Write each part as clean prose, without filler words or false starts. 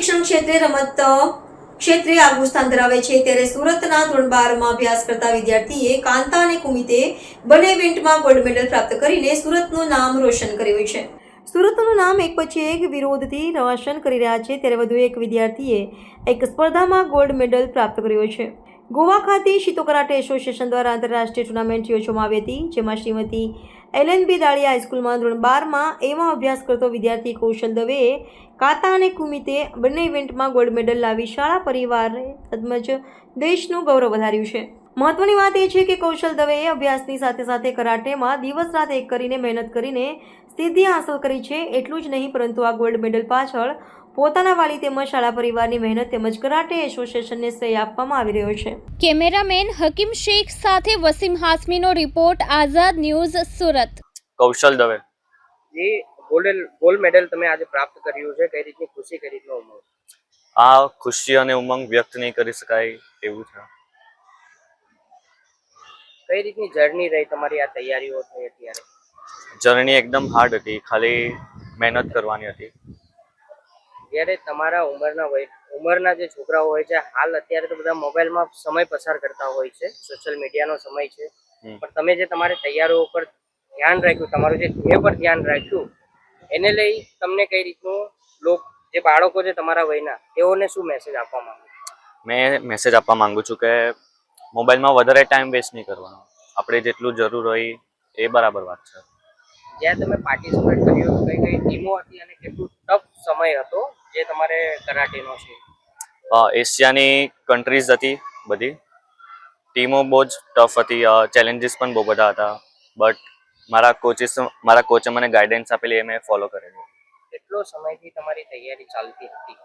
શિક્ષણ ક્ષેત્રે રમત ક્ષેત્રે આગવું સ્થાન ધરાવે છે ત્યારે સુરતના ધોરણ 12માં અભ્યાસ કરતા વિદ્યાર્થીએ કાંતા અને કુમિતે બંને ઇવેન્ટમાં ગોલ્ડ મેડલ પ્રાપ્ત કરીને સુરતનું નામ રોશન કર્યું છે. સુરતનું નામ એક પછી એક વિરોધથી રોશન કરી રહ્યા છે ત્યારે વધુ એક વિદ્યાર્થીએ એક સ્પર્ધામાં ગોલ્ડ મેડલ પ્રાપ્ત કર્યો છે. ગોવા ખાતે શીતો કરાટે એસોસિએશન દ્વારા આંતરરાષ્ટ્રીય ટુર્નામેન્ટ યોજવામાં આવી હતી, જેમાં શ્રીમતી LNB દાળિયા હાઈસ્કૂલમાં ધોરણ 12માં એમાં અભ્યાસ કરતો વિદ્યાર્થી કૌશલ દવેએ કાતા અને કુમિતે બંને ઇવેન્ટમાં ગોલ્ડ મેડલ લાવી શાળા પરિવારે તેમજ દેશનું ગૌરવ વધાર્યું છે. મહત્વની વાત એ છે કે કૌશલ દવેએ અભ્યાસની સાથે સાથે કરાટેમાં દિવસ રાત એક કરીને મહેનત કરીને સિદ્ધિ હાંસલ કરી છે. એટલું જ નહીં પરંતુ આ ગોલ્ડ મેડલ પાછળ પોતાના વાલી તેમજ શાળા પરિવારની મહેનત તેમજ કરાટે એસોસિએશનને શ્રેય આપવામાં આવી રહ્યો છે. કેમેરામેન હકીમ શેખ સાથે વસીમ હાસમીનો રિપોર્ટ, આઝાદ ન્યૂઝ, સુરત. કૌશલ દવે જે ગોલ્ડ મેડલ તમે આજે પ્રાપ્ત કર્યું છે, કઈ રીતની ખુશી, કઈ રીતનો ઉમંગ? આ ખુશી અને ઉમંગ વ્યક્ત નહીં કરી શકાય એવું છે. કઈ રીતની જર્ની રહી તમારી, આ તૈયારીઓ થઈ અત્યારે? જર્ની એકદમ હાર્ડ હતી, ખાલી મહેનત કરવાની હતી. જ્યારે તમારા ઉંમરના જે છોકરાઓ હોય છે, હાલ અત્યારે તો બધા મોબાઈલમાં સમય પસાર કરતા હોય છે, સોશિયલ મીડિયાનો સમય છે, પણ તમે જે તમારી તૈયારીઓ ઉપર ધ્યાન રાખ્યું, તમારું જે ધ્યેય પર ધ્યાન રાખ્યું, એને લઈ તમને કઈ રીતનું જે બાળકો છે તમારા વયના, તેઓને શું મેસેજ આપવા માંગો? મેં મેસેજ આપવા માંગુ છું કે મોબાઈલમાં વધારે ટાઈમ વેસ્ટ નહીં કરવાનો. આપણે જેટલું જરૂર હોય એ બરાબર વાત છે. જ્યાં તમે પાર્ટિસિપેટ કર્યું, કઈ કઈ ટીમો હતી અને કેટલું ટફ સમય હતો જે તમારે કરાટેનો છે? એશિયાની કન્ટ્રીઝ હતી બધી. ટીમો બહુ જ ટફ હતી, ચેલેન્જીસ પણ બહુ બધા હતા, બટ મારા કોચે મને ગાઈડન્સ આપેલી એ મેં ફોલો કરેલું. કેટલો સમયથી તમારી તૈયારી ચાલતી હતી?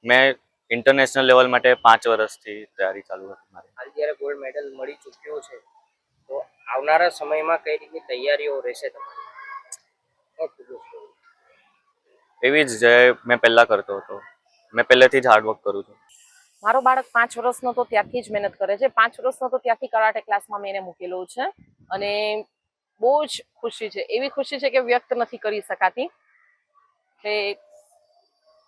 મેં ઇન્ટરનેશનલ લેવલ માટે 5 વર્ષથી તૈયારી ચાલુ હતી મારી. હાલ જ્યારે ગોલ્ડ મેડલ મળી ચૂક્યો છે, તો આવનારા સમયમાં કઈ રીતની તૈયારીઓ રહેશે તમારી? એવી જ જે મેં પહેલા કરતો હતો. મેં પહેલેથી જ હાર્ડવર્ક કરું છું. મારો બાળક 5 વર્ષનો તો ત્યારથી જ મહેનત કરે છે. 5 વર્ષનો તો ત્યારથી કરાટે ક્લાસમાં મેં એને મૂકેલો છે અને બહુ જ ખુશી છે, એવી ખુશી છે કે વ્યક્ત નથી કરી શકાતી. એટલે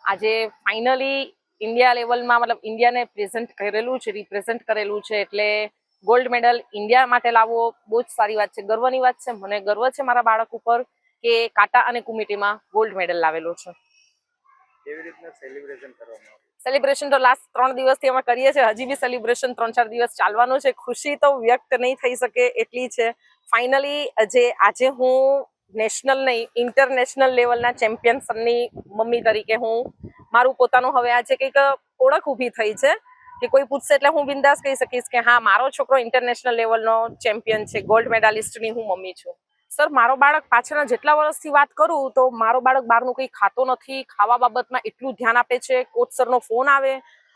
આજે ફાઇનલી ઇન્ડિયા લેવલમાં, મતલબ ઇન્ડિયાને રિપ્રેઝન્ટ કરેલું છે, એટલે ગોલ્ડ મેડલ ઇન્ડિયા માટે લાવવો બહુ જ સારી વાત છે, ગર્વની વાત છે. મને ગર્વ છે મારા બાળક ઉપર કે કાટા અને કુમિટીમાં ગોલ્ડ મેડલ લાવેલો છે. કેવી રીતના સેલિબ્રેશન કરવામાં? સેલિબ્રેશન તો લાસ્ટ 3 દિવસથી અમે કરીએ છીએ, હજી બી સેલિબ્રેશન 3-4 દિવસ ચાલવાનું છે. ખુશી તો વ્યક્ત નહીં થઈ શકે એટલી છે. ફાઇનલી આજે હું નેશનલ નહીં, ઇન્ટરનેશનલ લેવલના ચેમ્પિયનની મમ્મી તરીકે હું મારું પોતાનું હવે આજે કંઈક ઓળખ ઊભી થઈ છે કે કોઈ પૂછશે એટલે હું બિંદાસ કહી શકીશ કે હા, મારો છોકરો ઇન્ટરનેશનલ લેવલનો ચેમ્પિયન છે, ગોલ્ડ મેડાલિસ્ટની હું મમ્મી છું. સર, મારો બાળક પાછળના જેટલા વર્ષથી વાત કરું તો મારો બાળક બહારનું કંઈ ખાતો નથી, ખાવા બાબતમાં એટલું ધ્યાન આપે છે. કોચ સરનો ફોન આવે,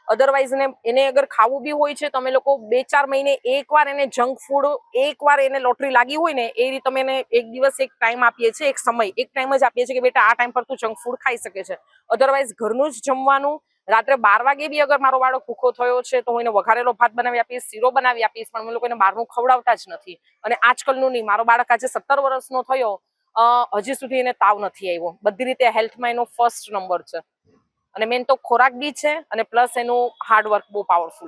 અધરવાઇઝ એને અગર ખાવું બી હોય છે તો અમે લોકો 2-4 મહિને એકવાર એને જંક ફૂડ, એકવાર એને લોટરી લાગી હોય ને એ રીતે અમે એને એક દિવસ એક ટાઈમ આપીએ છીએ, એક ટાઈમ જ આપીએ છીએ કે બેટા આ ટાઈમ પર તું જંક ફૂડ ખાઈ શકે છે. અધરવાઇઝ ઘરનું જ જમવાનું. રાત્રે 12 વાગે બી અગર મારો બાળક ભૂખો થયો છે તો હું એને વઘારેલો ભાત બનાવી આપીશ, શીરો બનાવી આપીશ, પણ અમે લોકો એને બહારનું ખવડાવતા જ નથી. અને આજકાલનું નહીં, મારો બાળક આજે 17 વર્ષનો થયો, હજી સુધી એને તાવ નથી આવ્યો. બધી રીતે હેલ્થમાં એનો ફર્સ્ટ નંબર છે અને મેન તો ખોરાક બી છે અને પ્લસ એનું હાર્ડવર્ક બહુ પાવરફુલ.